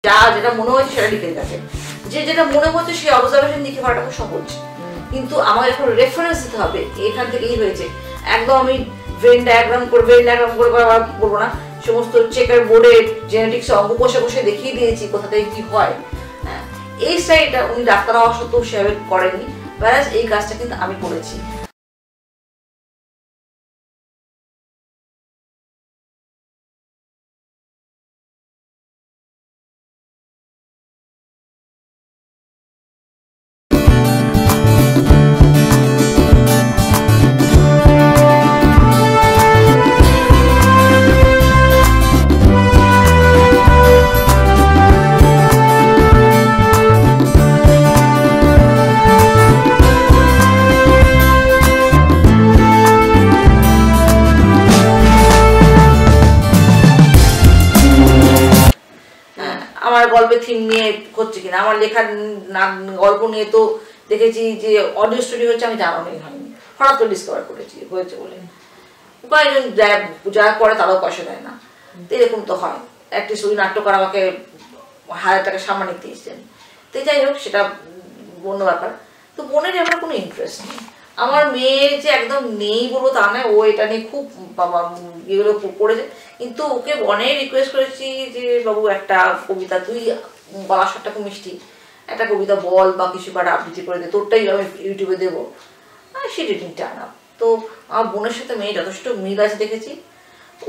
যা যেটা মনে হচ্ছে সেটা লিখে গেছে, যে যেটা মনে হচ্ছে সেই অবজারভেশন লিখে পড়াটা খুব সহজ। কিন্তু আমার এখন রেফারেন্স দিতে হবে, এখান থেকেই হয়েছে। একদম আমি ভেন ডায়াগ্রাম করে বলবো না, সমস্ত চেকার বোর্ডে জেনেটিক্স অঙ্ক কষে কষে দেখিয়ে দিয়েছি কোথা থেকে কি হয়। হ্যাঁ, এই স্টাইলটা উনি ডাক্তার হওয়া সত্ত্বেও সেভাবে করেননি, প্লাস এই কাজটা কিন্তু আমি করেছি। আমার গল্পের থিম নিয়ে হচ্ছে কিনা, আমার লেখার গল্প নিয়ে তো দেখেছি যে অডিও স্টোরি হচ্ছে, আমি জানানোই হয়নি, হঠাৎ করে ডিসকভার করেছি হয়েছে বলে। কয়েকজন যারা করে তারাও পয়সা দেয় না, তো এরকম তো হয়। একটি স্টোরি নাট্যকার আমাকে 1000 টাকা সম্মানিত দিয়েছেন, তো যাই হোক সেটা অন্য ব্যাপার। তো বোনের আমার কোনো ইন্টারেস্ট নেই। আমার মেয়ে যে একদম নেই বলবো তা নয়, ও এটা নিয়ে খুব এগুলো করেছে, কিন্তু ওকে অনেক রিকোয়েস্ট করেছি যে বাবু একটা কবিতা, তুই গলার স্বরটা খুব মিষ্টি, একটা কবিতা বল বা কিছু একটা আবৃত্তি করে দে, তোরটাই আমি ইউটিউবে দেবো। সে ডিডন্ট টার্ন আপ। তো আমার বোনের সাথে মেয়ে যথেষ্ট মিল আছে দেখেছি।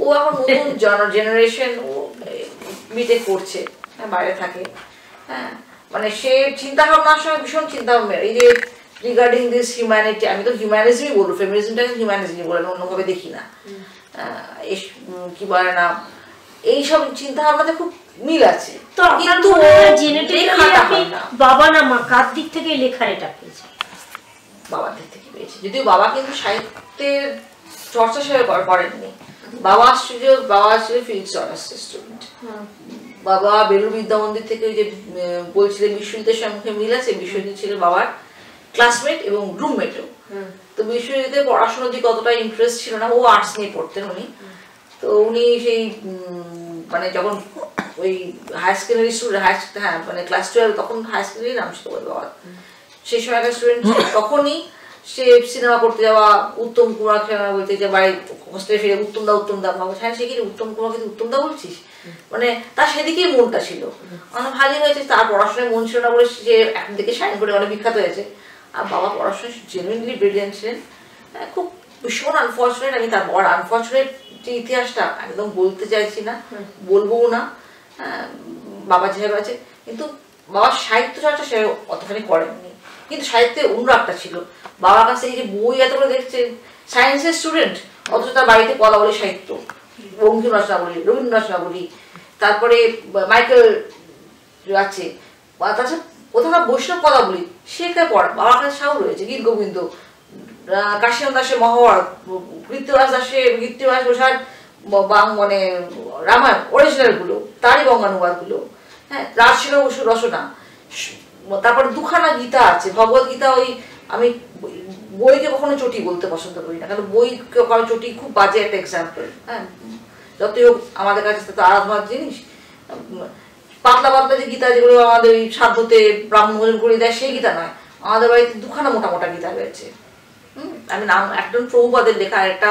ও এখন নতুন জেনারেশন, ও বিটেক করছে, বাইরে থাকে। হ্যাঁ, মানে সে চিন্তা ভাবনার সময় ভীষণ চিন্তা ভাবনা, এই যে রিগার্ডিং দিস হিউম্যানিটি, আমি তো হিউম্যানিজমই বলবো, ফেমিনিজমটাকে হিউম্যানিজমই বলে, অন্যভাবে দেখি না। কি বলে না, এইসব চিন্তা ভাবনাতে খুব মিল আছে। তো কিন্তু বাবা না মা কার দিক থেকে লেখার এটা পেয়েছে? বাবার দিক থেকে পেয়েছে, যদিও বাবা কিন্তু সাহিত্যের চর্চা সেভাবে করেননি। বাবা ছিল ফিজিক্স অনার্সের স্টুডেন্ট। বাবা বেলুড় বিদ্যা মন্দির থেকে, ওই যে বলছিলেন বিশ্বজিতের সম্মুখে মিল আছে, বিশ্বজিৎ ছিল বাবার ক্লাসমেট এবং রুমমেটও। তো বিশ্বজিতের পড়াশোনার দিকে অতটা ইন্টারেস্ট ছিল না, ও আর্টস নিয়ে পড়তেন উনি। তো উনি সেই মানে যখন ওই হাই সেকেন্ডারি স্টুডেন্ট, হ্যাঁ মানে ক্লাস 12, তখন হাই সেকেন্ডারি নাম ছিল বাবা, সেই সময়কার স্টুডেন্ট, তখনই সে সিনেমা করতে যাওয়া, উত্তম কুমার বলতে যে বাড়ি হোস্টেলে ফিরে উত্তম দা ভাবো, হ্যাঁ সে কি উত্তম কুমার কিন্তু উত্তম দা বলছিস, মানে তার সেদিকেই মনটা ছিল। অনেক ভালোই হয়েছে, তার পড়াশোনায় মন ছিল না বলে সে একদিকে সাইন করে অনেক বিখ্যাত হয়েছে। আর বাবা পড়াশোনায় জেনুইনলি ব্রিলিয়েন্ট ছিলেন। খুব ভীষণ আনফর্চুনেট, আমি তার বড় আনফর্চুনেট যে ইতিহাসটা একদম বলতে চাইছি না, বলবোও না। বাবা যেভাবে আছে, কিন্তু বাবার সাহিত্য চর্চা সে অতখানি করেননি, কিন্তু সাহিত্যের অনুরাগটা ছিল। বাবার কাছে এই যে বই এত করে দেখছে, সায়েন্সের স্টুডেন্ট, অথচ তার বাড়িতে পদাবলী সাহিত্য, বঙ্কিম রচনাবলী, রবীন্দ্র রচনাবলী, তারপরে মাইকেল আছে, তাছাড়া কোথাও বৈষ্ণব পদাবলী সে পড়ে। বাবার কাছে সাউ রয়েছে, গীত গোবিন্দ, কাশীনাথ দাসের মহাভারত, কৃত্তিবাস ঘোষার মানে রামায়ণ অরিজিনাল গুলো, তারই বঙ্গানুবাদ গুলো, হ্যাঁ রাজসেন বসুর রচনা, তারপরে দুখানা গীতা আছে, ভগবত গীতা। ওই আমি বইকে কখনো চটি বলতে পছন্দ করি না, কারণ বই কখনো চটি খুব বাজে একটা এক্সাম্পল। হ্যাঁ, যতই হোক আমাদের কাছে তো আরাধনার জিনিস। পাতলা পাতলা যে গীতা, যেগুলো আমাদের ওই সাধ্যতে ব্রাহ্মণ ভোজন করে দেয়, সেই গীতা নয়। আমাদের বাড়িতে দুখানা মোটা মোটা গীতা রয়েছে। আমি নাম একজন প্রভুপাদের লেখা, একটা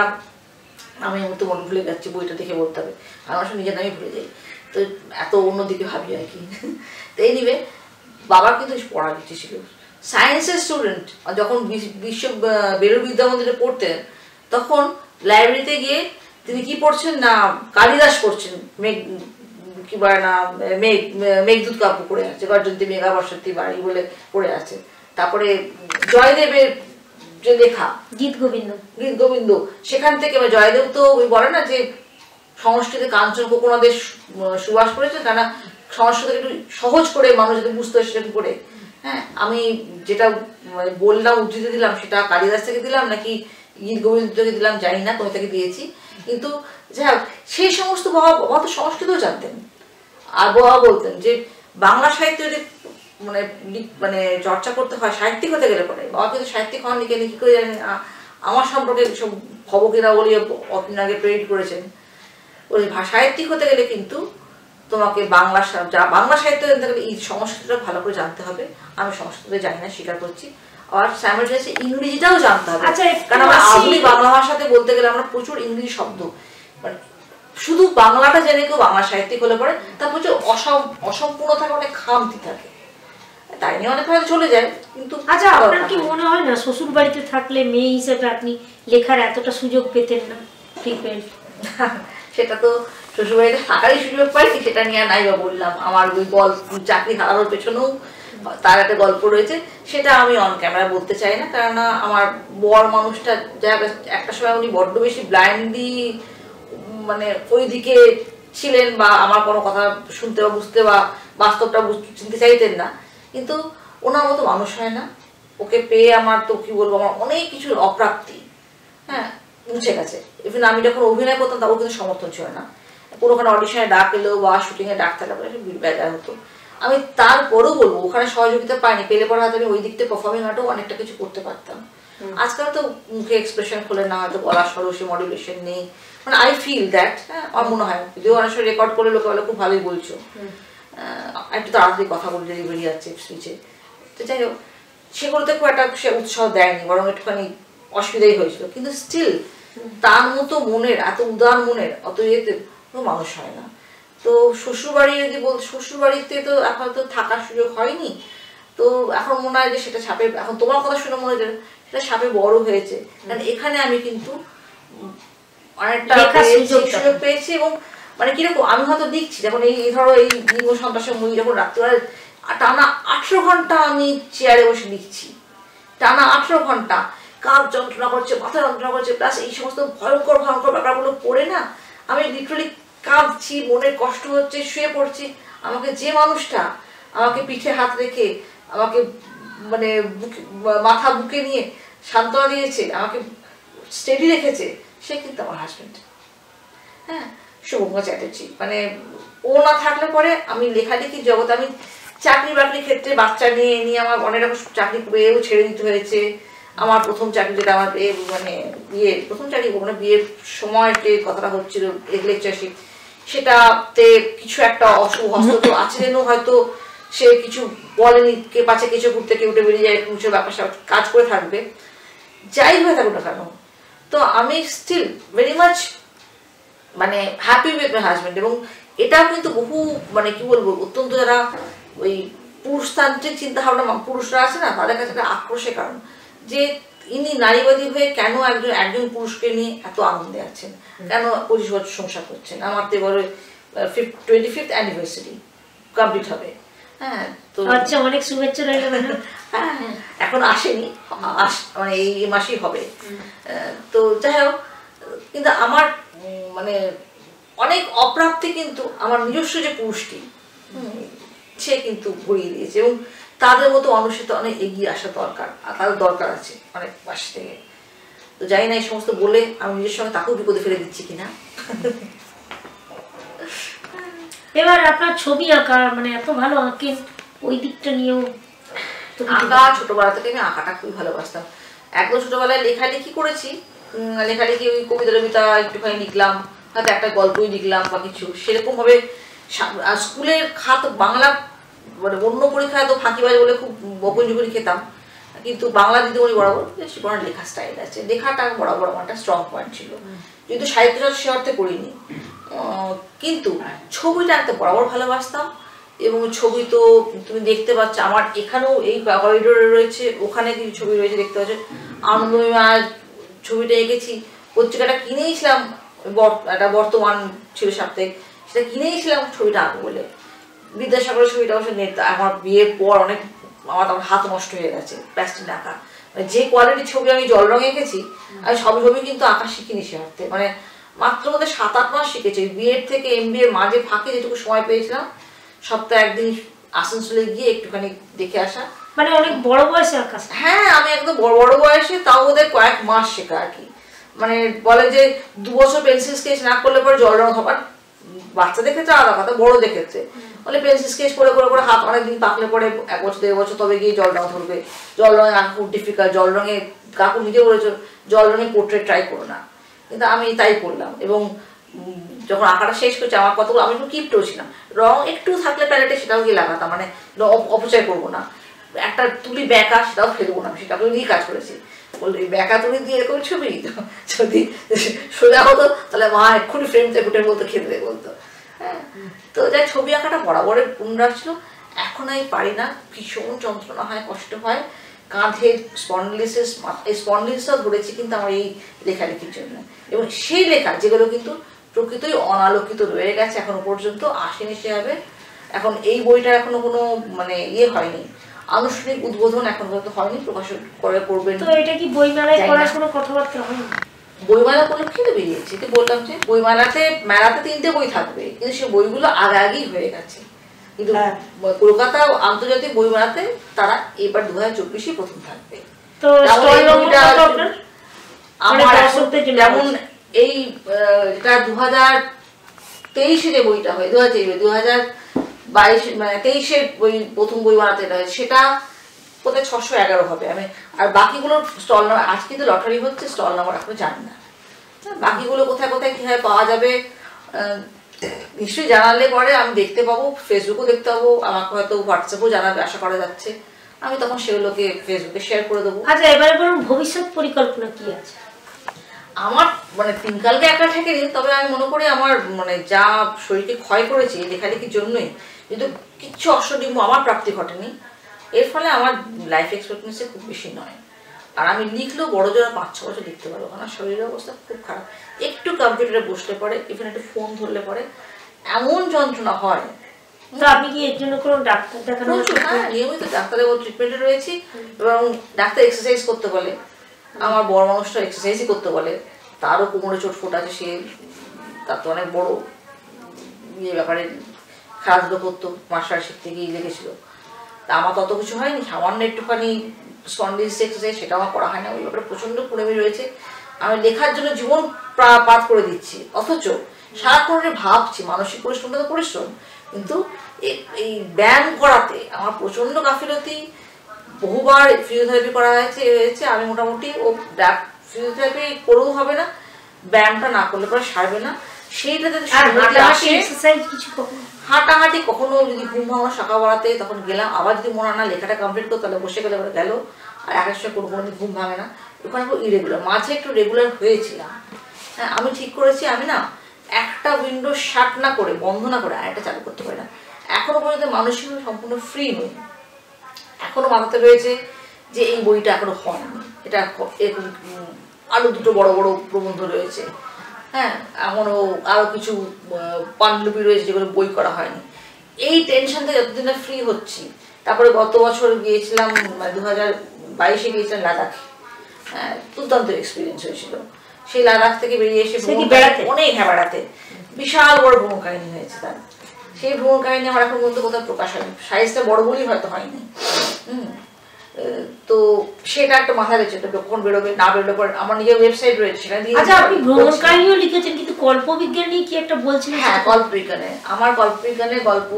আমি তো মনে ভুলে যাচ্ছি, বইটা দেখে বলতে হবে, আমার সঙ্গে নিজের নামই ভুলে যাই, তো এত অন্যদিকে ভাবি আর কি। তো এই নিবে বাবার কিন্তু পড়ার ইচ্ছে ছিল, সায়েন্সের স্টুডেন্ট। যখন বেলুড় বিদ্যা মন্দিরে পড়তেন, তখন লাইব্রেরিতে গিয়ে তিনি কি পড়ছেন না, কালিদাস পড়ছেন, কি বলে না, মেঘদূত কাব্য পড়ে আছে, গর্জন্তী মেঘা বর্ষন্তী বাড়ি বলে পড়ে আছে। তারপরে জয়দেবের যে লেখা গীত গোবিন্দ, সেখান থেকে জয়দেব তো বলে না যে সংস্কৃতে কাঞ্চন কোকোনাদের সুবাস করেছে, কেন সংস্কৃত একটু সহজ করে মানুষ যাতে বুঝতে হয় সেটা করে। হ্যাঁ, আমি যেটা বললাম, উদ্ধৃতি দিলাম, সেটা কালিদাস থেকে দিলাম নাকি গীত গোবিন্দ থেকে দিলাম জানি না, কোথা থেকে দিয়েছি। কিন্তু যাই হোক, সেই সমস্ত বাবা তো সংস্কৃতও জানতেন। আর বাবা বলতেন যে বাংলা সাহিত্য যদি মানে মানে চর্চা করতে হয়, সাহিত্যিক হতে গেলে পরে, বাবা কিন্তু সাহিত্যিক হন লিখে কি করে জানেন, আমার সম্পর্কে সব ভবকিনা বলি অতদিন আগে প্রেরিত করেছেন। ওই সাহিত্যিক হতে গেলে কিন্তু তোমাকে বাংলা সাহিত্য জানতে গেলে এই সংস্কৃতটা ভালো করে জানতে হবে। আমি সংস্কৃতটা জানি না, স্বীকার করছি। আর সাইমালটেনিয়াসলি ইংরেজিটাও জানতে হবে, কারণ আমরা আধুনিক বাংলা ভাষাতে বলতে গেলে আমরা প্রচুর ইংরেজি শব্দ, মানে শুধু বাংলাটা জেনে কেউ বাংলা সাহিত্যিক হলে পরে তার প্রচুর অসম্পূর্ণ থাকে, অনেক খামতি থাকে, তাই নিয়ে অনেক ভালো চলে যায়। কিন্তু আচ্ছা, আপনার কি মনে হয় না শ্বশুর বাড়িতে থাকলে মেয়ে হিসেবে আপনি লেখার এতটা সুযোগ পেতেন না? সেটা তো শ্বশুরবাড়িতে থাকারই সুযোগ পাইনি, সেটা নিয়ে নাই বা বললাম। আমার ওই চাকরি হারানোর পেছনেও তার একটা গল্প রয়েছে, সেটা আমি অন ক্যামেরা বলতে চাই না। কেননা আমার বর মানুষটা যা একটা সময় উনি বড্ড বেশি ব্লাইন্ডলি মানে ওই দিকে ছিলেন, বা আমার কোনো কথা শুনতে বা বুঝতে বা বাস্তবটা চিনতে চাইতেন না। কিন্তু ওনার মতো মানুষ হয় না। ওকে পেয়ে আমার তো কি বলবো, আমার অনেক কিছুর অপ্রাপ্তি হ্যাঁ মুছে গেছে। ইভেন আমি যখন অভিনয় করতাম তারও কিন্তু সমর্থন ছিল না। কোনোখানে অডিশনে ডাক এলো বা শুটিংয়ে ডাক থাকলে একটা বেজার হতো। আমি তারপরেও বলবো ওখানে সহযোগিতা পাইনি, পেলে পরে হয়তো আমি ওই দিক থেকে পারফর্মিং আর্টেও অনেকটা কিছু করতে পারতাম। আজকাল তো মুখে এক্সপ্রেশন খোলে না, হয়তো গলা সরসে মডুলেশন নেই, মানে আই ফিল দ্যাট। হ্যাঁ আমার মনে হয় যদিও অনেক সময় রেকর্ড করে লোকে বলে খুব ভালোই বলছো, একটু তাড়াতাড়ি কথা বলে ডেলিভারি যাচ্ছে স্পিচে, তো যাই হোক সেগুলোতে খুব একটা সে উৎসাহ দেয়নি, বরং একটুখানি অসুবিধাই হয়েছিল। কিন্তু স্টিল তার মতো মনের, এত উদার মনের, অত ইয়েতে কোনো মানুষ হয় না। তো শ্বশুরবাড়ি যদি বল, শ্বশুরবাড়িতে তো এখন তো থাকার সুযোগ হয়নি, তো এখন মনে হয় যে সেটা ছাপে, এখন তোমার কথা শুনে মনে হয় সেটা ছাপে বড় হয়েছে। কারণ এখানে আমি কিন্তু অনেকটা সুযোগ পেয়েছি। এবং মানে কিরকম আমি হয়তো দেখছি, যখন এই ধরো এই লিঙ্গ সন্ত্রাসের মুভি যখন রাত্রিবেলা টানা 18 ঘন্টা আমি চেয়ারে বসে লিখছি, টানা 18 ঘন্টা কাঁধ যন্ত্রণা করছে, মাথা যন্ত্রণা করছে, প্লাস এই সমস্ত ভয়ঙ্কর ভয়ঙ্কর ব্যাপারগুলো পড়ে না আমি লিটারালি কাঁদছি, মনের কষ্ট হচ্ছে, শুয়ে পড়ছি। আমাকে যে মানুষটা আমাকে পিঠে হাত রেখে আমাকে মানে মাথা বুকে নিয়ে সান্ত্বনা দিয়েছে, আমাকে স্টেডি রেখেছে, সে কিন্তু আমার হাজব্যান্ড, হ্যাঁ শুভঙ্কর চ্যাটার্জি। মানে ও না থাকলে পরে আমি লেখালেখির জগতে, আমি চাকরি বাকরির ক্ষেত্রে বাচ্চা নিয়ে আমার অনেক রকম চাকরি পেয়েও ছেড়ে দিতে হয়েছে। আমার প্রথম চাকরি যেটা আমার মানে বিয়ের প্রথম চাকরি, মানে বিয়ের সময় যে কথাটা হচ্ছিল লেকচারশিপ, সেটাতে কিছু একটা অশুভ হস্ত তো আছেনও, হয়তো সে কিছু বলেনি, কে পাচ্ছে কিছু ঘুরতে কেউ উঠে বেরিয়ে যায়, কিছু ব্যাপার কাজ করে থাকবে, যাই হয়ে থাকুক না কেন। তো আমি স্টিল ভেরি মাচ মানে হ্যাপি উইথ মাই হাজব্যান্ড। এবং এটাও কিন্তু বহু মানে কি বলবো, অত্যন্ত যারা ওই পুরুষতান্ত্রিক চিন্তা ভাবনা পুরুষরা আছে না, তাদের কাছে একটা আক্রোশের কারণ যে ইনি নারীবাদী হয়ে কেন একজন পুরুষকে নিয়ে এত আনন্দে আছেন, কেন 25 বছর সংসার করছেন। আমার তো এবারে 25th অ্যানিভার্সারি কমপ্লিট হবে। হ্যাঁ তো আচ্ছা, অনেক শুভেচ্ছা রইল। এখন আসেনি, মানে এই মাসেই হবে। তো যাই হোক, কিন্তু আমার মানে অনেক অপ্রাপ্তি কিন্তু আমার নিজস্ব যে পুরুষটি সে কিন্তু ভরিয়ে দিয়েছে। এবং তাদের মতো মানুষের তো অনেক এগিয়ে আসা দরকার, আর তাদের দরকার আছে অনেক পাশ থেকে। তো জানি না এই সমস্ত বলে আমি নিজের সঙ্গে তাকেও বিপদে ফেলে দিচ্ছি কিনা। এবার আপনার ছবি আঁকা, মানে এত ভালো আঁকেন, ওই দিকটা নিয়েও আঁকা ছোটবেলা থেকে আমি আঁকাটা খুবই ভালোবাসতাম। একদম ছোটবেলায় লেখালেখি করেছি, লেখালেখি ওই কবিতা টবিতা একটুখানি লিখলাম, হয়তো একটা গল্পই লিখলাম বা কিছু সেরকম ভাবে। স্কুলের খাত বাংলা মানে অন্য পরীক্ষায় তো ফাঁকিবাজ বলে খুব বকুনি খেতাম, কিন্তু বাংলা দিদিমণি বরাবর কোনো লেখা স্টাইল আছে, লেখাটা বরাবর আমার একটা স্ট্রং পয়েন্ট ছিল। কিন্তু সাহিত্যচর্চা সে অর্থে করিনি, কিন্তু ছবিটা একটা বরাবর ভালোবাসতাম। এবং ছবি তো তুমি দেখতে পাচ্ছ আমার এখানেও এই করিডোরে রয়েছে, ওখানে কিছু ছবি রয়েছে দেখতে পাচ্ছ। আনন্দময়ী ছবিটা এঁকেছি, পত্রিকাটা কিনেইছিলাম, একটা বর্তমান ছিল সাপ্তাহিক, সেটা কিনেইছিলাম ছবিটা আঁকবো বলে। বিদ্যাসাগরের ছবিটা অবশ্য আমার বিয়ের পর অনেক আমার হাত নষ্ট হয়ে গেছে প্যাস্টেল আঁকা। মানে যে কোয়ালিটির ছবি আমি জল রঙে এঁকেছি, আমি সব ছবি কিন্তু আঁকা শিখিনি সে অর্থে। মানে মাত্র মধ্যে 7-8 মাস শিখেছি, বিএড থেকে MBA মাঝে ফাঁকে যেটুকু সময় পেয়েছিলাম, সপ্তাহে একদিন আসানসোলে গিয়ে একটুখানি দেখে আসা। মানে অনেক বড় বয়সে আঁকা? হ্যাঁ, আমি একদম বড় বয়সে, তাও ওদের কয়েক মাস শেখা আর কি। মানে বলে যে 2 বছর পেন্সিল স্কেচ না করলে পরে জল রং হবার, বাচ্চাদের ক্ষেত্রে আলাদা কথা, বড়দের ক্ষেত্রে বলে পেন্সিল স্কেচ করে হাত অনেকদিন পাকলে পরে 1 বছর 1.5 বছর তবে গিয়ে জল রং ধরবে। জল রঙে আঁকা খুব ডিফিকাল্ট, জল রঙে কাকু নিজে বলেছে জল রঙে পোর্ট্রেট ট্রাই করো না, কিন্তু আমি তাই করলাম। এবং যখন আঁকাটা শেষ করছি আমার কতগুলো আমি একটু কিপটেও ছিলাম, রং একটু থাকলে প্যালেটে সেটাও গিয়ে লাগাতাম, মানে অপচয় করবো না। একটা তুলি ব্যাকা সেটাও ফেলবো না, সেটাকে নিয়ে কাজ করেছি। বললো এই ব্যাকা তুলি দিয়ে এরকম ছবি, যদি সোজা হতো তাহলে মা এক্ষুনি ফ্রেম থেকে উঠে বলতো, খেতে দেবে বলতো। হ্যাঁ, তো যাই ছবি আঁকাটা বরাবরের অনুরাগ ছিল। এখন আমি পারি না, ভীষণ যন্ত্রণা হয়, কষ্ট হয়, কাঁধের স্পন্ডিলিসিসটা ধরেছি কিন্তু আমার এই লেখালেখির জন্য। এবং সেই লেখা যেগুলো কিন্তু প্রকৃতই অনালোকিত রয়ে গেছে এখনো পর্যন্ত, আসেনি সেভাবে। এখন এই বইটা এখনো কোনো মানে হয়নি, আনুষ্ঠানিক উদ্বোধন এখন পর্যন্ত হয়নি, প্রকাশন করে করবেন। তো এটা কি বইমেলায় করার কোনো কথাবার্তা হয়নি? বইমেলা উপলক্ষে তো বেরিয়েছে, তো বললাম যে বইমেলাতে মেলাতে 3টে বই থাকবে, কিন্তু সেই বইগুলো আগেই হয়ে গেছে। কিন্তু কলকাতা আন্তর্জাতিক বইমেলাতে তারা এবার 2024 প্রথম থাকবে। তো আমার যেমন এই যেটা 2023 যে বইটা হয়, 2022 মানে 23 বই প্রথম বই বানাতে হয়, সেটা কোথায় 611 হবে। আমি আর বাকিগুলোর স্টল নাম্বার, আজকে তো লটারি হচ্ছে, স্টল নাম্বার এখনো জানি না। বাকিগুলো কোথায় কোথায় কিভাবে পাওয়া যাবে নিশ্চয়ই জানালে পরে আমি দেখতে পাবো, ফেসবুকও দেখতে পাবো, আমাকে হয়তো হোয়াটসঅ্যাপও জানাবে আশা করা যাচ্ছে, আমি তখন সেগুলোকে ফেসবুকে শেয়ার করে দেবো। আচ্ছা, এবারে বলুন ভবিষ্যৎ পরিকল্পনা কি আছে? আমার মানে তিনকালকে একা ঠেকেনি, তবে আমি মনে করি আমার মানে যা শরীরকে ক্ষয় করেছি লেখালেখির জন্যই, কিন্তু কিচ্ছু অশ্বডিম্ব আমার প্রাপ্তি ঘটেনি, এর ফলে আমার লাইফ এক্সপেক্টেন্সি খুব বেশি নয়। আর আমি লিখলেও বড় জোড়া 5-6 বছর লিখতে পারবো, কারণ শরীরের অবস্থা খুব খারাপ। একটু কম্পিউটারে বসলে পরে, ইভেন একটু ফোন ধরলে পরে এমন যন্ত্রণা হয়। তো আপনি কি এর জন্য কোনো ডাক্তার দেখানো? হ্যাঁ, নিয়মিত ডাক্তারের ট্রিটমেন্টে রয়েছি, এবং ডাক্তার এক্সারসাইজ করতে বলে, আমার বড় মানুষটা এক্সারসাইজই করতে বলে, তারও কোমরে চোট ফোট আছে, সে তার তো অনেক বড় ব্যাপারে খেলাধুলো করতো, মার্শাল আর্ট শিখতে গিয়ে লেগেছিল। তা আমার তত কিছু হয়নি, সামান্য একটুখানি স্পন্ডিলিস এক্সারসাইজ সেটা আমার করা হয় না, ওই ব্যাপারে প্রচণ্ড কুড়েমি রয়েছে। আমি লেখার জন্য জীবন পাত করে দিচ্ছি, অথচ সারাক্ষণ ভাবছি, মানসিক পরিশ্রমটা তো পরিশ্রম, কিন্তু এই ব্যায়াম করাতে আমার প্রচণ্ড গাফিলতি। বহুবার ফিজিওথেরাপি করা হয়েছে, আমি মোটামুটি ফিজিওথেরাপি করেও হবে না, ব্যায়ামটা না করলে পরে সারবে না। সেইটাতে হাঁটাহাঁটি কখনো যদি ঘুম ভাঙলো সকালবেলাতে তখন গেলাম, আবার যদি মনে হয় না লেখাটা কমপ্লিট করতে তাহলে বসে গেলে ওরা গেল। আর এক সময় কোনো দিন ঘুম ভাঙে না, ওখানে খুব ইরেগুলার, মাঝে একটু রেগুলার হয়েছিলাম। হ্যাঁ, আমি ঠিক করেছি আমি না একটা উইন্ডো শাট না করে, বন্ধ না করে আরেকটা চালু করতে পারি না। এখনো পর্যন্ত মানসিকভাবে সম্পূর্ণ ফ্রি নই। এখনো মাথাতে রয়েছে যে এই বইটা এখনো হয়নি, এটা এরকম আরো 2টো বড় বড় প্রবন্ধ রয়েছে। হ্যাঁ, এমনও আরো কিছু পাণ্ডুলিপি রয়েছে যেগুলো বই করা হয়নি। এই টেনশন থেকে যতদিন না ফ্রি হচ্ছি। তারপরে গত বছর গিয়েছিলাম, 2022 গিয়েছিলাম লাদাখে। হ্যাঁ, দুর্দান্ত এক্সপিরিয়েন্স হয়েছিল। সেই লাদাখ থেকে বেরিয়ে এসে অনেক, হ্যাঁ বেড়াতে, বিশাল বড় ভ্রমণ কাহিনী হয়েছে তার। সেই ভ্রমণ কাহিনী আমার এখন পর্যন্ত কোথাও প্রকাশ হয়নি, সাইজটা বড় বলেই হয়তো হয়নি। তো সেটা একটা মাথায় রয়েছে, কখন বেরোবে না বেরোলে পরে আমার নিজের ওয়েবসাইট রয়েছে, সেখানে দিয়ে। আচ্ছা, আপনি ভ্রমণ কাহিনীও লিখেছেন, কিন্তু কল্পবিজ্ঞান নিয়ে কি একটা বলছিলেন? হ্যাঁ, কল্পবিজ্ঞানে আমার কল্পবিজ্ঞানের গল্প,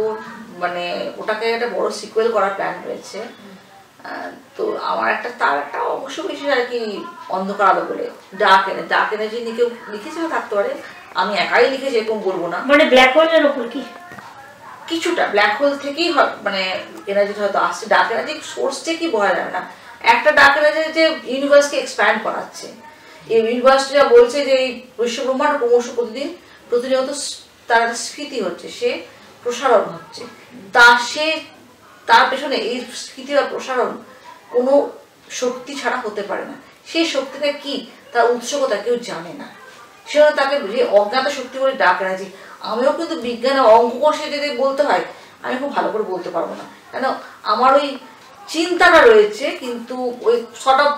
মানে ওটাকে একটা বড় সিকুয়েল করার প্ল্যান রয়েছে। তো আমার তার একটা অংশ বিশেষ আর কি, অন্ধকার আলো বলে, ডার্ক এনার্জি নিয়ে কেউ লিখেছে থাকতে পারে, আমি একাই লিখেছি এরকম বলবো না। মানে ব্ল্যাক হোলের ওপর কি কিছুটা ব্ল্যাক হোল থেকেই মানে এনার্জিটা হয়তো আসছে, ডার্ক এনার্জি সোর্সটা কি বলা যাবে না। একটা ডার্ক এনার্জি যে ইউনিভার্সকে এক্সপ্যান্ড করাচ্ছে, এই ইউনিভার্সটা যা বলছে যে এই বিশ্বব্রহ্মাণ্ড ক্রমশ প্রতিনিয়ত তার একটা স্ফীতি হচ্ছে, সে প্রসারণ হচ্ছে, তার পেছনে এই স্ফীতি বা প্রসারণ কোনো শক্তি ছাড়া হতে পারে না। সেই শক্তিটা কি, তার উৎসকতা কেউ জানে না, সেজন্য তাকে যে অজ্ঞাত শক্তি বলে ডার্ক এনার্জি। আমিও কিন্তু বিজ্ঞানে অঙ্ক কষে যদি বলতে হয় আমি খুব ভালো করে বলতে পারবো না, কেন আমার ওই চিন্তাটা রয়েছে, কিন্তু ওই সর্ট অফ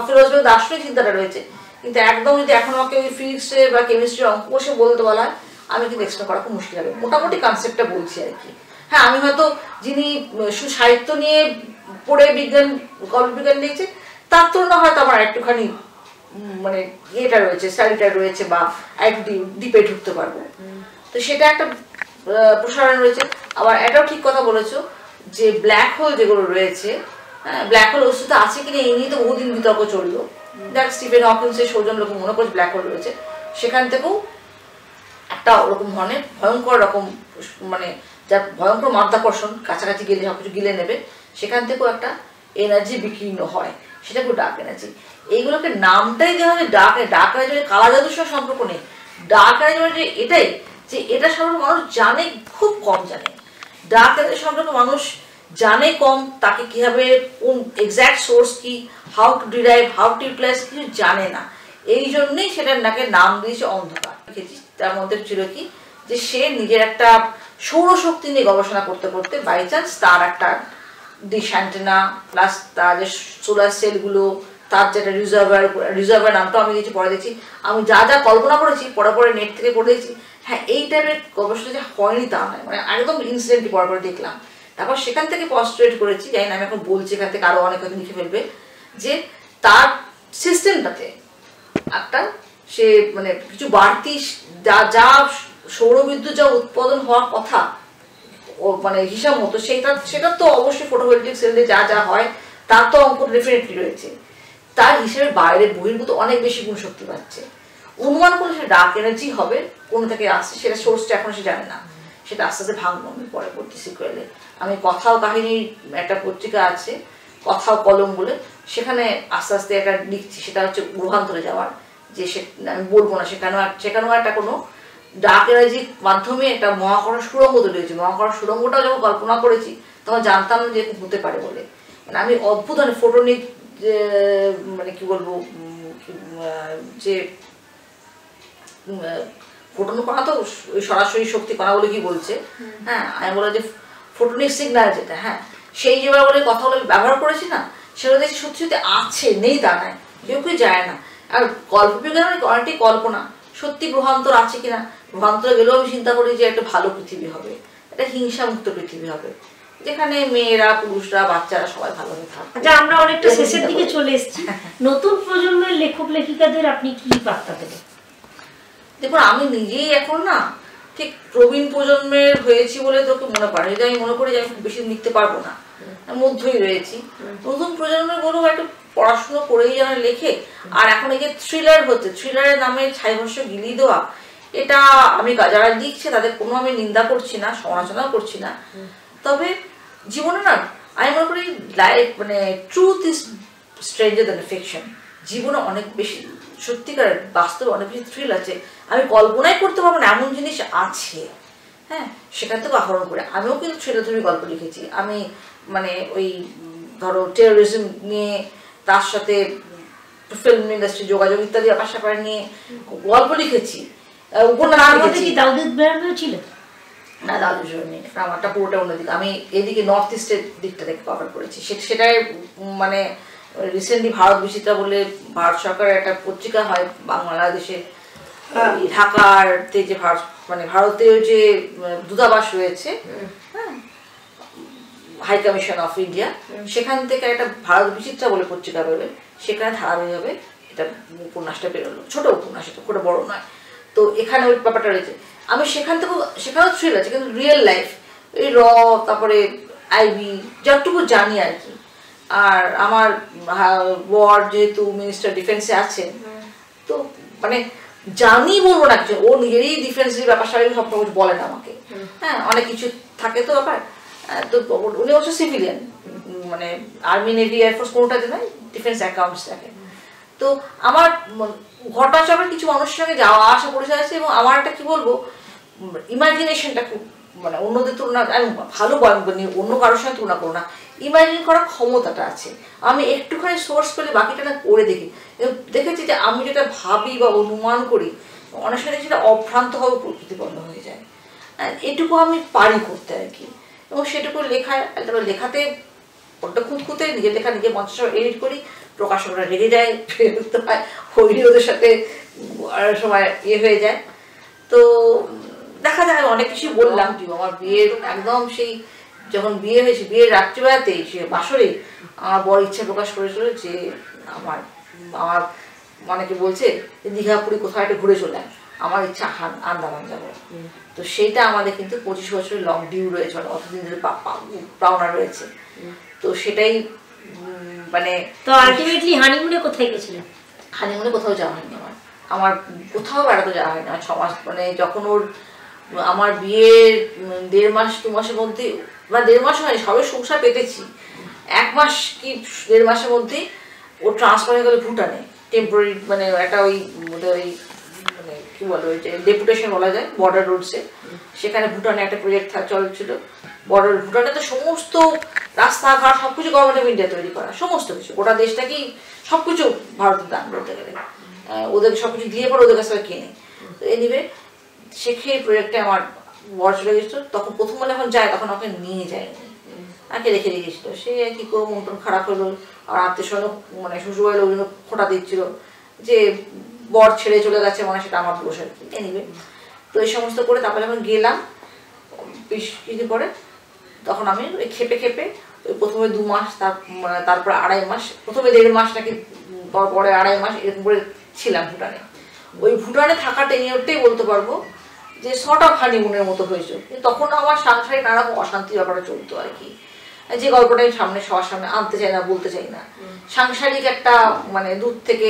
ফিলোসফি দার্শনিক চিন্তাটা রয়েছে, কিন্তু একদম যদি এখন আমাকে ওই ফিজিক্সে বা কেমিস্ট্রির অঙ্ক কষে বলতে বলা হয় আমি কিন্তু এক্সপ্লেন করা খুব মুশকিল হবে। মোটামুটি কনসেপ্টটা বলছি আর কি। হ্যাঁ, আমি হয়তো যিনি সাহিত্য নিয়ে পড়ে কল্পবিজ্ঞান লিখছে তার তুলনা হয়তো আমার একটুখানি মানে এটা রয়েছে, স্টাডিটা রয়েছে, বা একটু ডিপে ঢুকতে পারবো। তো সেটা একটা প্রসারণ রয়েছে। আবার এটাও ঠিক কথা বলেছো যে ব্ল্যাক হোল যেগুলো রয়েছে, ব্ল্যাক হোল অস্তিত্ব আছে কিনা এই নিয়ে তো বহুদিন বিতর্ক চললো। দেখ, স্টিফেন হকিন্সের সৌজন্য লোক মনে করছে ব্ল্যাক হোল রয়েছে, সেখান থেকেও একটা ওরকম ধরনের ভয়ঙ্কর রকম মানে যার ভয়ঙ্কর মাধ্যাকর্ষণ, কাছাকাছি গেলে সব কিছু গিলে নেবে, সেখান থেকেও একটা এনার্জি বিকীর্ণ হয়, সেটা খুব ডার্ক এনার্জি। এইগুলোকে নামটাই দেওয়া হবে ডার্ক এনার্জি। কালা জাদুর সঙ্গে সম্পর্ক নেই, ডার্ক এনার্জি এটাই যে এটা সম্পর্কে মানুষ জানে, খুব কম জানে। ডার্ক এনার্জি সম্পর্কে মানুষ জানে কম, তাকে কীভাবে কোন এক্স্যাক্ট সোর্স কি, how to derive, how to utilise, কিছু জানে না। এই জন্যই সেটার নাকে নাম দিয়েছে অন্ধকার। তার মধ্যে ছিল কি যে সে নিজের একটা সৌরশক্তি নিয়ে গবেষণা করতে করতে বাই চান্স তার একটা ডিশ অ্যান্টেনা প্লাস তার যে সোলার সেলগুলো, তার যেটা রিজার্ভার নামটাও আমি দিয়েছি, পরে দিয়েছি। আমি যা যা কল্পনা করেছি পরে নেট থেকে পড়ে দিয়েছি। হ্যাঁ, এই টাইপের গবেষণা যে হয়নি তা নয়, মানে একদম ইনসিডেন্টলি পরে দেখলাম। তারপর সেখান থেকে পস্টুলেট করেছি, জানি না আমি এখন বলছি, এখান থেকে আরও অনেক হয়তো লিখে ফেলবে, যে তার সিস্টেমটাতে একটা সে মানে কিছু বাড়তি যা যা সৌরবিদ্যুৎ যা উৎপাদন হওয়ার কথা ও মানে হিসাব মতো, সেটা তো অবশ্যই ফটোভোল্টাইক সেল দিয়ে যা যা হয় তার তো অঙ্ক ডেফিনেটলি রয়েছে। তার হিসেবে বাইরে বহির্ভূত অনেক বেশি গুণ শক্তি পাচ্ছে। অনুমান করলে সেটা ডার্ক এনার্জি হবে, কোন থেকে আসছে সেটা সোর্সটা এখন সে জানে না, সেটা আস্তে আস্তে ভাঙবো আমি পরবর্তী সিকুয়েলে। আমি কথা ও কাহিনীর একটা পত্রিকা আছে, কথা ও কলম বলে, সেখানে আস্তে আস্তে একটা লিখছি, সেটা হচ্ছে গ্রহান্তরে যাওয়ার, যে সে আমি বলবো না সেখানেও একটা কোনো ডার্ক এনার্জির মাধ্যমে একটা মহাকরণ সুড়ঙ্গ তৈরি হয়েছে। মহাকরণ সুড়ঙ্গটাও যখন কল্পনা করেছি তখন জানতাম না যে হতে পারে বলে। মানে আমি অদ্ভুত মানে ফোটনিক মানে কি বলবো, যে ফোটন কণা তো সরাসরি শক্তি কণা বলে কি বলছে, হ্যাঁ আমি বলে যে ফোটনিক সিগন্যাল যেটা, হ্যাঁ সেই যেভাবে বলে কথাগুলো ব্যবহার করেছি না, সেগুলো দেখছি সত্যি সত্যি আছে, নেই তা নয়, কেউ যায় না। আর গল্প বিজ্ঞান অনেকটি কল্পনা, সত্যি গ্রহান্তর আছে কিনা, গ্রহান্তরে গেলেও আমি চিন্তা করি যে একটা ভালো পৃথিবী হবে, একটা হিংসামুক্ত পৃথিবী হবে, যেখানে মেয়েরা পুরুষরা বাচ্চারা সবাই ভালোভাবে থাকবে। আচ্ছা, আমরা অনেকটা শেষের দিকে চলে এসেছি। নতুন প্রজন্মের লেখক লেখিকাদের আপনি কি বার্তা দেবেন? দেখুন, আমি নিজেই এখন না ঠিক প্রবীণ প্রজন্মের হয়েছি বলে তোকে মনে পারে, যদি আমি মনে করি যে আমি খুব বেশি লিখতে পারবো না, মধ্যই রয়েছি। নতুন প্রজন্মের বলবো একটু পড়াশুনো করেই যেন লেখে। আর এখন এই যে থ্রিলার হচ্ছে, থ্রিলারের নামে ছাইভস্য গিলিয়ে দেওয়া, এটা আমি যারা লিখছে তাদের কোনো আমি নিন্দা করছি না, সমালোচনাও করছি না। তবে জীবনে না আমি মনে করি লাইফ মানে truth is stranger than fiction. জীবনে অনেক বেশি সত্যিকারের বাস্তবে অনেক বেশি থ্রিল আছে, আমি কল্পনাই করতে পারবো না এমন জিনিস আছে। হ্যাঁ, সেখান থেকে আহরণ করে আমিও কিন্তু থ্রিলারধর্মী গল্প লিখেছি। আমি মানে ওই ধরো টেরোরিজম নিয়ে, তার সাথে ফিল্ম ইন্ডাস্ট্রি যোগাযোগ ইত্যাদি ব্যাপার স্যাপার নিয়ে গল্প লিখেছি, উপন্যাস লিখেছি। ছিল না, দাদু নেই, আমারটা পুরোটা অন্যদিকে, আমি এদিকে নর্থ ইস্টের দিকটা থেকে কভার করেছি। সেটাই মানে রিসেন্টলি ভারত বিচিত্রা বলে ভারত সরকারের একটা পত্রিকা হয় বাংলাদেশে, ঢাকার যে মানে ভারতীয় যে দূতাবাস রয়েছে, হ্যাঁ হাই কমিশন অফ ইন্ডিয়া, সেখান থেকে একটা ভারত বিচিত্রা বলে পত্রিকা বেরোয়, সেখানে ধারাবাহিকভাবে এটা উপন্যাসটা বেরোলো। ছোট উপন্যাস, এটা খুব বড় নয়। তো এখানে ওই ব্যাপারটা রয়েছে। আমি সেখানেও থ্রিল আছে, কিন্তু রিয়েল লাইফ, এই তারপরে আইবি যতটুকু জানি আর কি। আর আমার বর যেহেতু মিনিস্টার ডিফেন্সে আছেন, তো মানে জানি বলবো না কিছু, ও নিজেরই ডিফেন্সের ব্যাপার সবাই সব কিছু বলেন আমাকে, হ্যাঁ অনেক কিছু থাকে তো ব্যাপার। তো উনি হচ্ছে সিভিলিয়ান, মানে আর্মি নেভি এয়ারফোর্স কোনোটাতে নয়, ডিফেন্স অ্যাকাউন্টস থাকে। তো আমার ঘটনাচক্রের কিছু মানুষের সঙ্গে যাওয়া আসা পরিচয় আছে, এবং আমার একটা কি বলবো ইমাজিনেশনটা খুব মানে অন্যদের তুলনা, আমি ভালো অন্য কারোর সঙ্গে তুলনা করবো না, ইমাজিন করার ক্ষমতাটা আছে। আমি একটুখানি সোর্স পেলে বাকিটা না করে দেখেছি যে আমি যেটা ভাবি বা অনুমান করি অনেক সময় সেটা অভ্রান্তভাবে প্রতিপন্ন হয়ে যায়। এটুকু আমি পারি করতে আর কি, এবং সেটুকু লেখাতে বড্ড খুঁতখুঁতে নিজের লেখা নিজে মঞ্চ এডিট করি, প্রকাশকরা রেগে যায়, ফেরত হয়, ওদের সাথে সময় হয়ে যায়। তো দেখা যায় অনেক কিছু বললাম। আমার বিয়ের একদম সেই যখন বিয়ে হয়েছে, বিয়ের রাত্রিবেলাতেই সে বাসরে আমার বড় ইচ্ছা প্রকাশ করেছিল যে আমার অনেকে বলছে দীঘা পুরী কোথাও একটা ঘুরে চলে আয়, আমার ইচ্ছা আন্দামান যাবো। তো সেইটা আমাদের কিন্তু 25 বছরের লং ডিউ রয়েছে, মানে অতদিন ধরে পাওনা রয়েছে। তো সেটাই মানে তো আলটিমেটলি হানিমুনে কোথায় গেছিলেন? হানিমুনে কোথাও যাওয়া হয়নি আমার, আমার কোথাও বেড়াতে যাওয়া হয় না 6 মাস, মানে যখন ওর আমার বিয়ের 1.5 মাস 2 মাসের মধ্যে, বা 1.5 মাস হয়নি, সবে সংসার পেতেছি, 1 মাস কি 1.5 মাসের মধ্যে ও ট্রান্সফার হয়ে গেল ভুটানে, টেম্পোরারি, মানে একটা ওই ওই মানে কি বলে ওই যে ডেপুটেশন বলা যায় বর্ডার রোডসে, সেখানে ভুটানে একটা প্রজেক্ট চলছিল বর্ডার। ভুটানে তো সমস্ত রাস্তাঘাট সবকিছু গভর্নমেন্ট অফ ইন্ডিয়া তৈরি করা, সমস্ত কিছু, গোটা দেশটাকেই সবকিছু ভারতের দান বলতে গেলে, ওদের সবকিছু দিয়ে পরে ওদের কাছে কিনে। তো এনিওয়ে সেখানে প্রজেক্টে আমার বর চলে গেছিলো, তখন প্রথমবার যখন যায় তখন ওকে নিয়ে যায়নি, আগে রেখে দিয়ে গেছিলো। সে কি করে মন টন খারাপ হলো, আর আত্মীয় স্বজন মানে শ্বশুরবাড়ির লোকজন খোঁটা দিচ্ছিল যে বর ছেড়ে চলে গেছে, মানে সেটা আমার দোষ আর কি। এনিওয়ে তো এই সমস্ত করে তারপরে যখন গেলাম কিছুদিন পরে, তখন আমি ওই খেপে খেপে ওই প্রথমে 2 মাস, তারপরে 2.5 মাস, প্রথমে 1.5 মাস নাকি, পরে 2.5 মাস এরকম করে ছিলাম ভুটানে। ওই ভুটানে থাকা টেনিওরটাই বলতে পারবো যে শর্ট অফ হানিমুনের মতো হয়েছিল, কিন্তু তখন আমার সাংসারিক নানা রকম অশান্তির ব্যাপারে চলতো আর কি, যে গল্পটাই সামনে সবার সামনে আনতে চাই না, বলতে চাই না। সাংসারিক একটা মানে দূর থেকে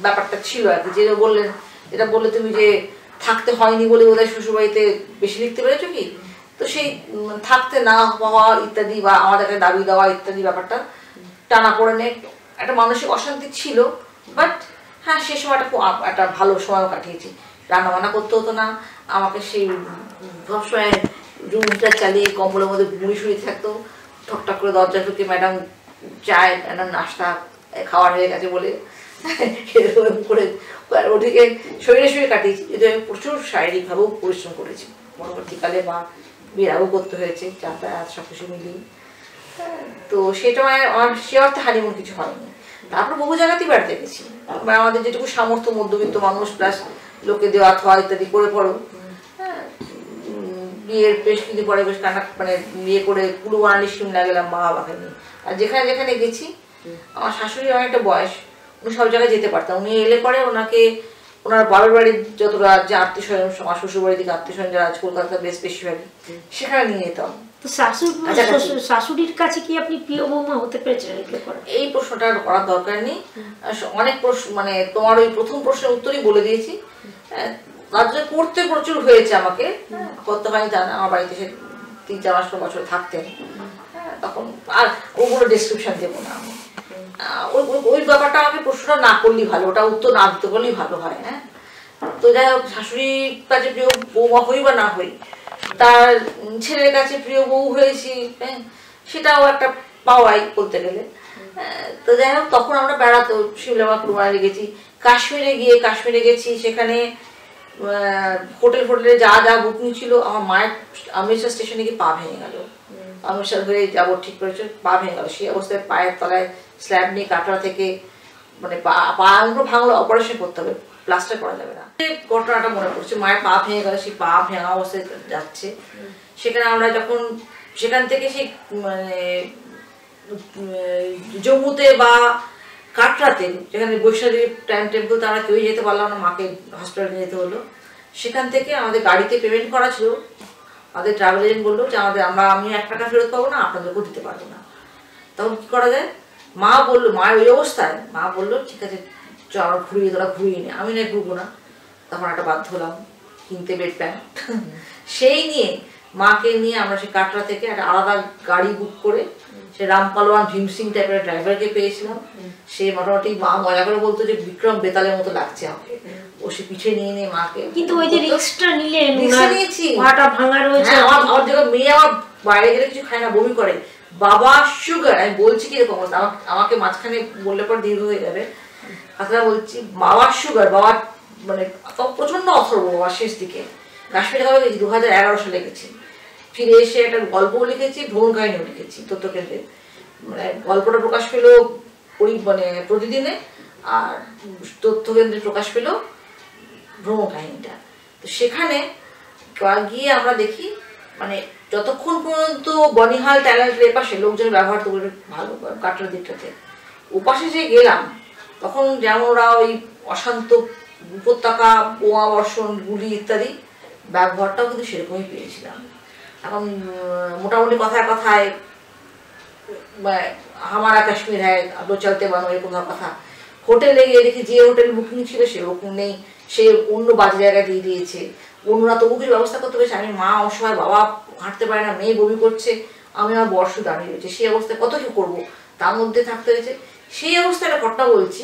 ব্যাপারটা ছিল আর কি, যেটা বললেন, যেটা বললে তুমি যে থাকতে হয়নি বলে ওদের শ্বশুরবাড়িতে বেশি লিখতে পেরেছো কি, তো সেই থাকতে না হওয়া ইত্যাদি বা আমাদের একটা দাবি দেওয়া ইত্যাদি ব্যাপারটা টানা পড়ে নিয়ে একটা মানসিক অশান্তি ছিল। বাট হ্যাঁ, সে সময়টা খুব একটা ভালো সময়ও কাটিয়েছি, রান্না বান্না করতে হতো না আমাকে, সেই সবসময় রুম হিটার চালিয়ে কম্বলের মধ্যে মুড়ি শুয়ে থাকতো, ঠকঠক করে দরজা ঢুকে ম্যাডাম চায়, ম্যাডাম নাস্তা খাওয়ার হয়ে গেছে বলে এরকম করে ওদিকে শরীরে শরীরে কাটিয়েছি। যদি আমি প্রচুর শারীরিকভাবেও পরিশ্রম করেছি, পরবর্তীকালে বা বিরাগও করতে হয়েছে, যাতায়াত সব কিছু মিলিয়ে। তো সেটা আমার সে অর্থে হানিমুন কিছু হয়নি। তারপর বহু জায়গাতেই বেড়াতে গেছি, আমাদের যেটুকু সামর্থ্য, মধ্যবিত্ত মানুষ প্লাস লোকে দেওয়া খাওয়া ইত্যাদি করে পড়ো। বিয়ের বেশ কিছু পরে বেশ কান্না, মানে বিয়ে করে কুলু বানালি সিমলা গেলাম মা বাবাকে নিয়ে। আর যেখানে যেখানে গেছি, আমার শাশুড়ি অনেকটা বয়স, উনি সব জায়গায় যেতে পারতাম। উনি এলে পরে ওনাকে ওনার বাবার বাড়ির যতটা যে আত্মীয় স্বজন, আমার শ্বশুর বাড়ি থেকে আত্মীয় স্বজন যারা কলকাতা বেশ বেশিরভাগই, সেখানে নিয়ে যেতাম। তো শাশুড়ির কাছে কি আপনি প্রিয় বৌমা হতে পেরেছিলেন? এই প্রশ্নটা করার দরকার নেই, অনেক প্রশ্ন, মানে তোমার ওই প্রথম প্রশ্নের উত্তরই বলে দিয়েছি। রাজ্য করতে প্রচুর হয়েছে আমাকে, করতে হয়নি তা না, আমার বাড়িতে সে 3-4 বছর থাকতেন, তখন আর ওগুলো ডিসক্রিপশন দেবো না আমি। ওই ব্যাপারটা আমাকে প্রশ্নটা না করলেই ভালো, ওটা উত্তর না দিতে বললেই ভালো হয়। হ্যাঁ, তো যাই হোক, শাশুড়ির কাছে প্রিয় বৌমা হই বা না হই, তার ছেলের কাছে প্রিয় বউ হয়েছি, হ্যাঁ, সেটাও একটা পাওয়াই বলতে গেলে। তো যাই হোক, তখন আমরা বেড়াতো শিমলা বা কুরবানি গেছি, কাশ্মীরে গেছি, সেখানে হোটেলে যা যা বুকিং ছিল, আমার মায়ের অমৃতসর স্টেশনে গিয়ে পা ভেঙে গেল, অমৃতসর হয়ে যাবো ঠিক করেছে, পা ভেঙে গেল। সেই অবস্থায় পায়ের তলায় স্ল্যাব নিয়ে কাটরা থেকে মানে পা ভাঙলো, অপারেশন করতে হবে, প্লাস্টার করা যাবে না। ঘটনাটা মনে পড়ছে, মায়ের পা ভেঙে গেল, সেই পা ভেঙা অবস্থায় যাচ্ছে। সেখানে আমরা যখন সেখান থেকে সেই মানে জম্মুতে বা কাটরাতে, যেখানে বৈষ্ণোদেবী টেম্পল, তারা কেউই যেতে পারলাম না, মাকে হসপিটালে যেতে হলো। সেখান থেকে আমাদের গাড়িতে পেমেন্ট করা ছিল, আমাদের ট্রাভেল এজেন্ট বললো যে আমি 1 টাকা ফেরত পাবো না, আপনাদেরকেও দিতে পারবো না। তখন কি করা যায়, মা বললো, মায়ের ওই অবস্থায় মা বললো ঠিক আছে চ আমরা ঘুরিয়ে নি। আমি না ঘুরবো না, তখন একটা বাধ্য হলাম কিনতে বেড প্যান্ট। সেই নিয়ে মাকে নিয়ে আমরা সেই কাটরা থেকে একটা আলাদা গাড়ি বুক করে, সে রামপালোয়ান ভীম সিং টাইপের ড্রাইভারকে পেয়েছিলাম। সে মোটামুটি মা মজা করে বলতো যে বিক্রম বেতালের মতো লাগছে আমাকে, ও সে পিঠে নিয়ে মাকে। কিন্তু ওই যে রিস্কটা নিলেন, নিয়েছি, পাটা ভাঙা রয়েছে। আমার যখন মেয়ে আমার বাইরে গেলে কিছু খায় না, বমি করে, বাবা সুগার, আমি বলছি কিরকম অবস্থা, আমাকে মাঝখানে বললে পর দীর্ঘ হয়ে যাবে কথাটা বলছি, বাবার সুগার, বাবার মানে প্রচন্ড অথর্ব, বাবার শেষ দিকে কাশ্মীরে কবে গেছি, 2011 সালে গেছি। ফিরে এসে একটা গল্পও লিখেছি, ভ্রমণ কাহিনীও লিখেছি তথ্যকেন্দ্রে, মানে গল্পটা প্রকাশ পেল মানে প্রতিদিনে, আর তথ্যকেন্দ্রে প্রকাশ পেল ভ্রমণ কাহিনীটা। তো সেখানে গিয়ে আমরা দেখি, মানে যতক্ষণ পর্যন্ত বনিহাল ট্যালেন্টের এপাশে লোকজন ব্যবহার তো ভালো কাটার দিকটাতে, ওপাশে যে গেলাম তখন যেমন ওরা ওই অশান্ত উপত্যকা, বোমা বর্ষণ, গুলি ইত্যাদি, ব্যবহারটাও কিন্তু সেরকমই পেয়েছিলাম। এখন মোটামুটি কথায় কথায় হামারা কাশ্মীর হ্যায়, আলো চলতে বানো, এরকম কথা, হোটেলে গিয়ে দেখি যে হোটেল বুকিং ছিল সে বুকিং নেই, সে অন্য বাজে জায়গায় দিয়ে দিয়েছে, অন্যরা তবু কিছু ব্যবস্থা করতে পেরেছে। আমি মা অসহায়, বাবা হাঁটতে পারে না, মেয়ে বমি করছে, আমি আমার বর্ষ দাঁড়িয়ে রয়েছে, সেই অবস্থায় কত কি করবো, তার মধ্যে থাকতে হয়েছে। সেই অবস্থায় একটা ঘটনা বলছি,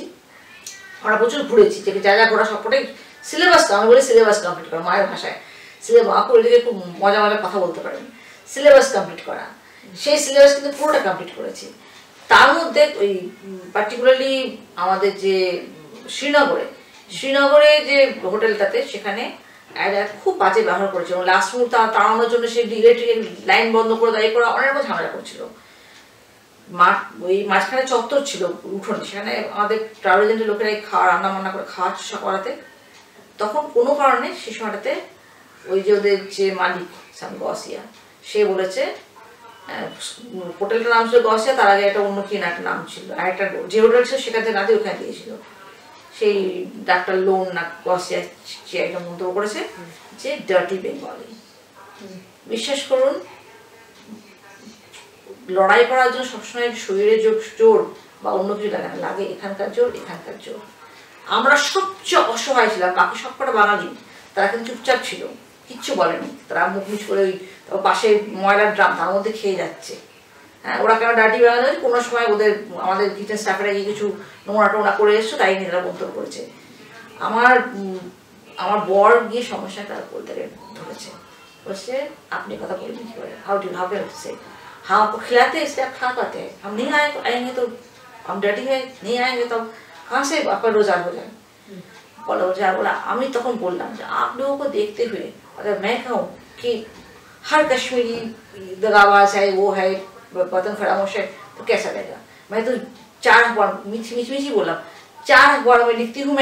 আমরা প্রচুর ঘুরেছি, যে যা যা ঘোরা সবটাই সিলেবাস, আমি বলি সিলেবাস কমপ্লিট করা, মায়ের ভাষায় মা করে দিকে খুব মজা মজা কথা বলতে পারেন, সিলেবাস কমপ্লিট করা। সেই সিলেবাস কিন্তু পুরোটা কমপ্লিট করেছি। তার মধ্যে ওই পার্টিকুলারলি আমাদের যে শ্রীনগরে যে হোটেলটাতে, সেখানে খুব বাজে ব্যবহার করেছিল। লাস্ট মুহূর্তে তাড়ানোর জন্য সে ইলেকট্রিক লাইন বন্ধ করে দাঁড়িয়ে করা অনেক রকম ঝামেলা করছিল। ওই মাঝখানে চত্বর ছিল উঠোনে, সেখানে আমাদের ট্রাভেল এজেন্টের লোকেরা খাওয়া রান্না বান্না করে খাওয়ার চেষ্টা করাতে, তখন কোনো কারণে সে সময়টাতে ওই যে ওদের যে মালিক সাম গসিয়া, সে বলেছে, হোটেলটার নাম ছিল গসিয়া, তার আগে একটা অন্য কি একটা নাম ছিল, আর একটা যে হোটেল ছিল সেখান থেকে রাতে ওখানে দিয়েছিল। সেই ডাক্তার লোন না গসিয়া সে একটা মন্তব্য করেছে যে ডার্টি বেঙ্গলি। বিশ্বাস করুন, লড়াই করার জন্য সবসময় শরীরে জোর বা অন্য কিছু লাগে না, লাগে এখানকার জোর, এখানকার জোর। আমরা সবচেয়ে অসহায় ছিলাম, বাকি সবকটা বাঙালি, তারা কিন্তু চুপচাপ ছিল, কিচ্ছু বলেনি, তারা মুখ মুখ করে ওই পাশে ময়লার ড্রাম তার মধ্যে খেয়ে যাচ্ছে। হ্যাঁ, ওরা কেন ডার্টি বাঙালি হয়েছে, কোনো সময় ওদের আমাদের কিচেন স্টাফেরা গিয়ে কিছু নোংরা টোংরা করে এসছো, তাই নিয়ে তারা মন্তব্য করেছে। আমার বর গিয়ে সমস্যাটা বলতে ধরেছে, বলছে আপনি কথা বলবেন কি করে, হাউ সে हाँ आपको खिलाते हैं इसलिए आप खा पाते हैं, हम नहीं आएंगे तो हम डर्टी है, नहीं आएंगे तो कहाँ से आपका रोजगार हो जाए। बोला আমি তখন বললাম যে आप लोगों को देखते हुए अगर मैं कहूँ कि हर कश्मीरी दगाबाज है, वो है, वतन फरामोश है, तो कैसा रहेगा। मैं तो 4 अखबार मीठी बोला, 4 अखबार में लिखती हूँ,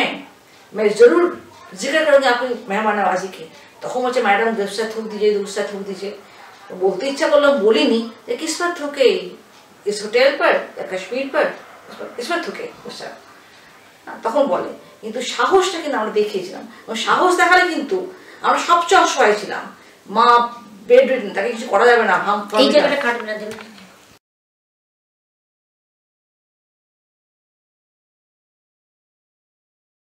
मैं जरूर जिक्र करूँगी आपकी मेहमान नवाजी के। तখন বলছে मैडम दूसरा थूक दीजिए। तो बोलते इच्छा करलो, बोली नहीं, किस पर थूके, इस होटल पर या कश्मीर पर, किस पर थूके उसका। তখন বলে, কিন্তু সাহসটা কিন্তু আমরা দেখিয়েছিলাম, সাহস দেখালে কিন্তু আমরা সবচেয়ে অসহায় ছিলাম। মা বেড রিডেন, তাকে কিছু করা যাবে না, এই জায়গাটা কাটবে না।